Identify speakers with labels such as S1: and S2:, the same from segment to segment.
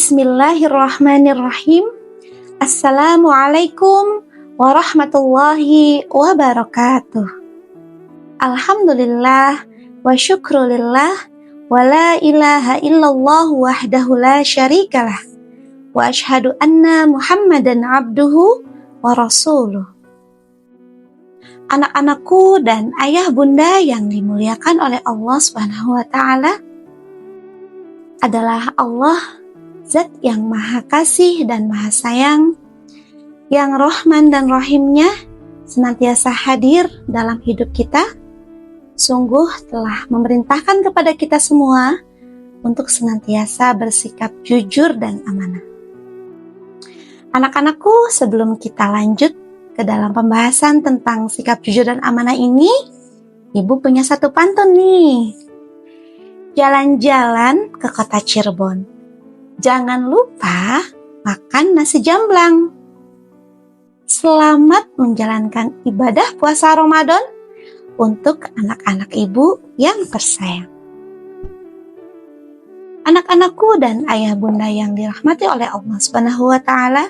S1: Bismillahirrahmanirrahim. Assalamualaikum warahmatullahi wabarakatuh. Alhamdulillah wa syukrulillah wa la ilaha illallah wahdahu la syarikalah wa ashhadu anna Muhammadan abduhu wa rasuluh. Anak-anakku dan ayah bunda yang dimuliakan oleh Allah Subhanahu wa taala, adalah Allah, Zat yang Maha Kasih dan Maha Sayang, yang Rahman dan Rahimnya senantiasa hadir dalam hidup kita, sungguh telah memerintahkan kepada kita semua untuk senantiasa bersikap jujur dan amanah. Anak-anakku, sebelum kita lanjut ke dalam pembahasan tentang sikap jujur dan amanah ini, Ibu punya satu pantun nih. Jalan-jalan ke kota Cirebon, jangan lupa makan nasi jamblang. Selamat menjalankan ibadah puasa Ramadan untuk anak-anak ibu yang tersayang. Anak-anakku dan ayah bunda yang dirahmati oleh Allah Subhanahu wa taala,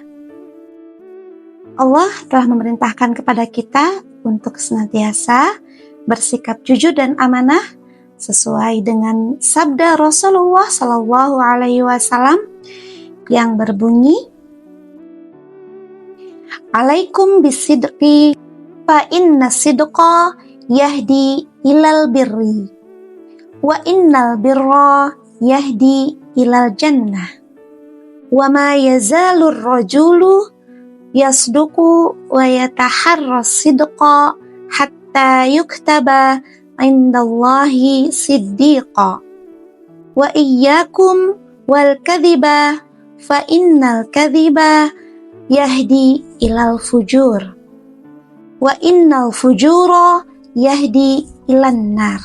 S1: Allah telah memerintahkan kepada kita untuk senantiasa bersikap jujur dan amanah sesuai dengan sabda Rasulullah Sallallahu Alaihi Wasallam yang berbunyi, Alaikum bisidqi fa inna sidqa yahdi ilal birri wa innal birra yahdi ilal jannah wa ma yazalur rajulu yasduqu wa yataharras sidqa hatta yuktaba indallahi siddiqa wa iyyakum wal kadhiba fa innal kadhiba yahdi ilal fujur wa innal fujura yahdi ilan nar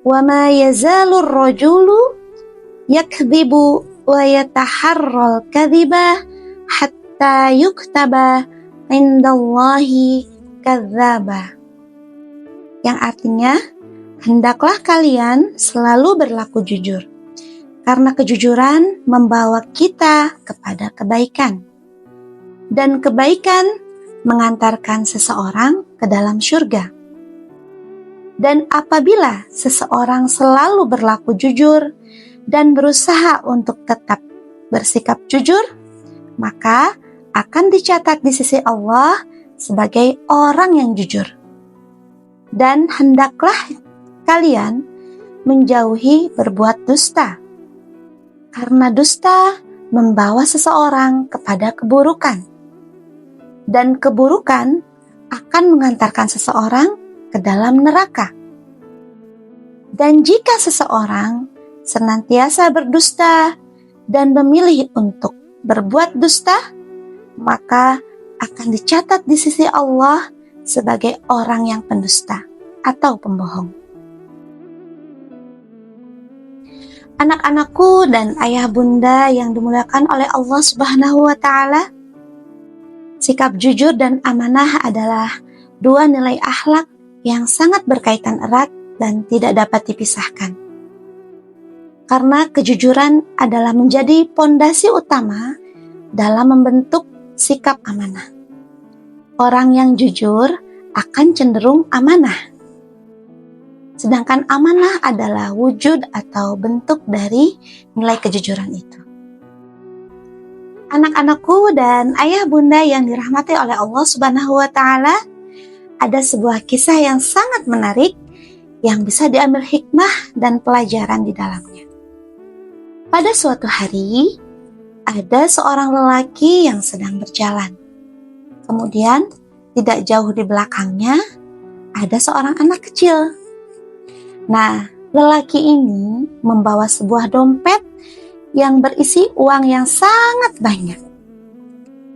S1: wa ma yazalur rajulu yakdhibu wa yataharral kadhiba hatta yuktaba indallahi kadzdzaba, yang artinya, hendaklah kalian selalu berlaku jujur, karena kejujuran membawa kita kepada kebaikan, dan kebaikan mengantarkan seseorang ke dalam syurga. Dan apabila seseorang selalu berlaku jujur dan berusaha untuk tetap bersikap jujur, maka akan dicatat di sisi Allah sebagai orang yang jujur. Dan hendaklah kalian menjauhi berbuat dusta, karena dusta membawa seseorang kepada keburukan, dan keburukan akan mengantarkan seseorang ke dalam neraka. Dan jika seseorang senantiasa berdusta dan memilih untuk berbuat dusta, maka akan dicatat di sisi Allah sebagai orang yang pendusta atau pembohong. Anak-anakku dan ayah bunda yang dimuliakan oleh Allah Subhanahu wa taala, sikap jujur dan amanah adalah dua nilai akhlak yang sangat berkaitan erat dan tidak dapat dipisahkan. Karena kejujuran adalah menjadi pondasi utama dalam membentuk sikap amanah. Orang yang jujur akan cenderung amanah. Sedangkan amanah adalah wujud atau bentuk dari nilai kejujuran itu. Anak-anakku dan ayah bunda yang dirahmati oleh Allah Subhanahu wa taala, ada sebuah kisah yang sangat menarik yang bisa diambil hikmah dan pelajaran di dalamnya. Pada suatu hari, ada seorang lelaki yang sedang berjalan. Kemudian, tidak jauh di belakangnya, ada seorang anak kecil. Nah, lelaki ini membawa sebuah dompet yang berisi uang yang sangat banyak.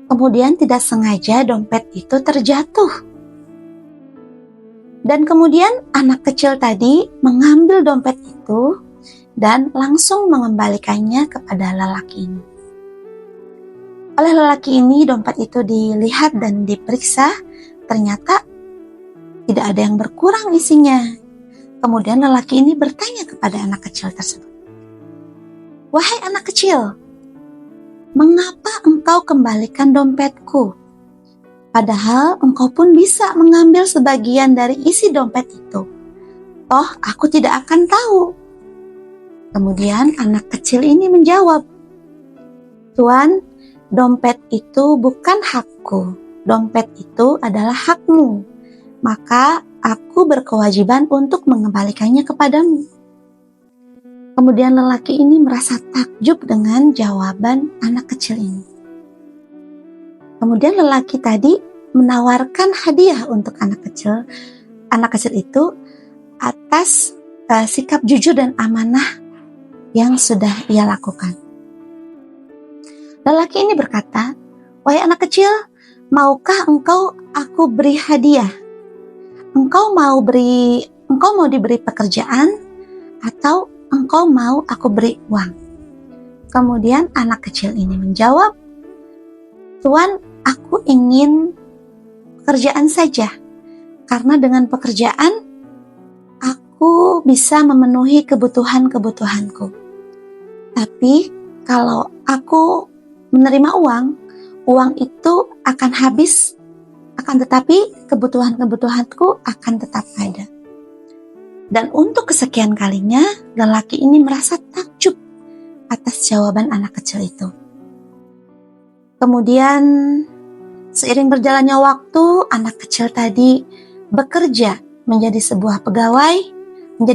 S1: Kemudian tidak sengaja dompet itu terjatuh. Dan kemudian anak kecil tadi mengambil dompet itu dan langsung mengembalikannya kepada lelaki ini. Oleh lelaki ini, dompet itu dilihat dan diperiksa, ternyata tidak ada yang berkurang isinya. Kemudian lelaki ini bertanya kepada anak kecil tersebut, "Wahai anak kecil, "Mengapa engkau kembalikan dompetku? Padahal engkau pun bisa mengambil sebagian dari isi dompet itu. Toh aku tidak akan tahu." Kemudian anak kecil ini menjawab, "Tuan, dompet itu bukan hakku. Dompet itu adalah hakmu. Maka aku berkewajiban untuk mengembalikannya kepadamu." Kemudian lelaki ini merasa takjub dengan jawaban anak kecil ini. Kemudian lelaki tadi menawarkan hadiah untuk anak kecil. Anak kecil itu atas sikap jujur dan amanah yang sudah ia lakukan. Lelaki ini berkata, "Wahai anak kecil, maukah engkau aku beri hadiah? Engkau mau diberi pekerjaan atau engkau mau aku beri uang?" Kemudian anak kecil ini menjawab, "Tuan, aku ingin pekerjaan saja, karena dengan pekerjaan aku bisa memenuhi kebutuhan-kebutuhanku. Tapi kalau aku menerima uang itu akan habis, akan tetapi kebutuhan-kebutuhanku akan tetap ada." Dan untuk kesekian kalinya, lelaki ini merasa takjub atas jawaban anak kecil itu. Kemudian seiring berjalannya waktu, anak kecil tadi bekerja menjadi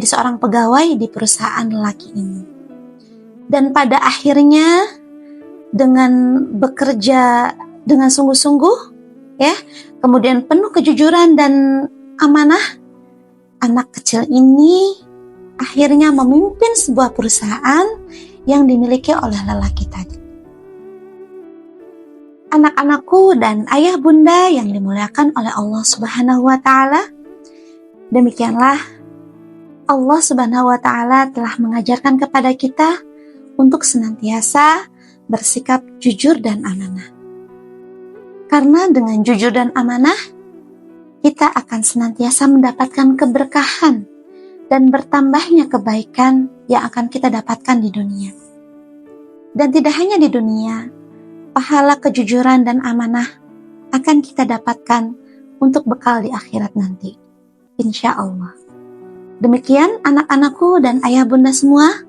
S1: seorang pegawai di perusahaan lelaki ini. Dan pada akhirnya dengan bekerja dengan sungguh-sungguh, ya, kemudian penuh kejujuran dan amanah, anak kecil ini akhirnya memimpin sebuah perusahaan yang dimiliki oleh lelaki tadi. Anak-anakku dan ayah bunda yang dimuliakan oleh Allah Subhanahu wa Ta'ala, demikianlah Allah Subhanahu wa Ta'ala telah mengajarkan kepada kita untuk senantiasa bersikap jujur dan amanah. Karena dengan jujur dan amanah, kita akan senantiasa mendapatkan keberkahan dan bertambahnya kebaikan yang akan kita dapatkan di dunia. Dan tidak hanya di dunia, pahala kejujuran dan amanah akan kita dapatkan untuk bekal di akhirat nanti, insya Allah. Demikian anak-anakku dan ayah bunda semua.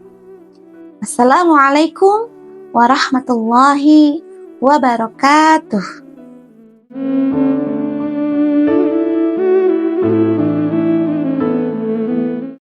S1: Assalamualaikum warahmatullahi wabarakatuh.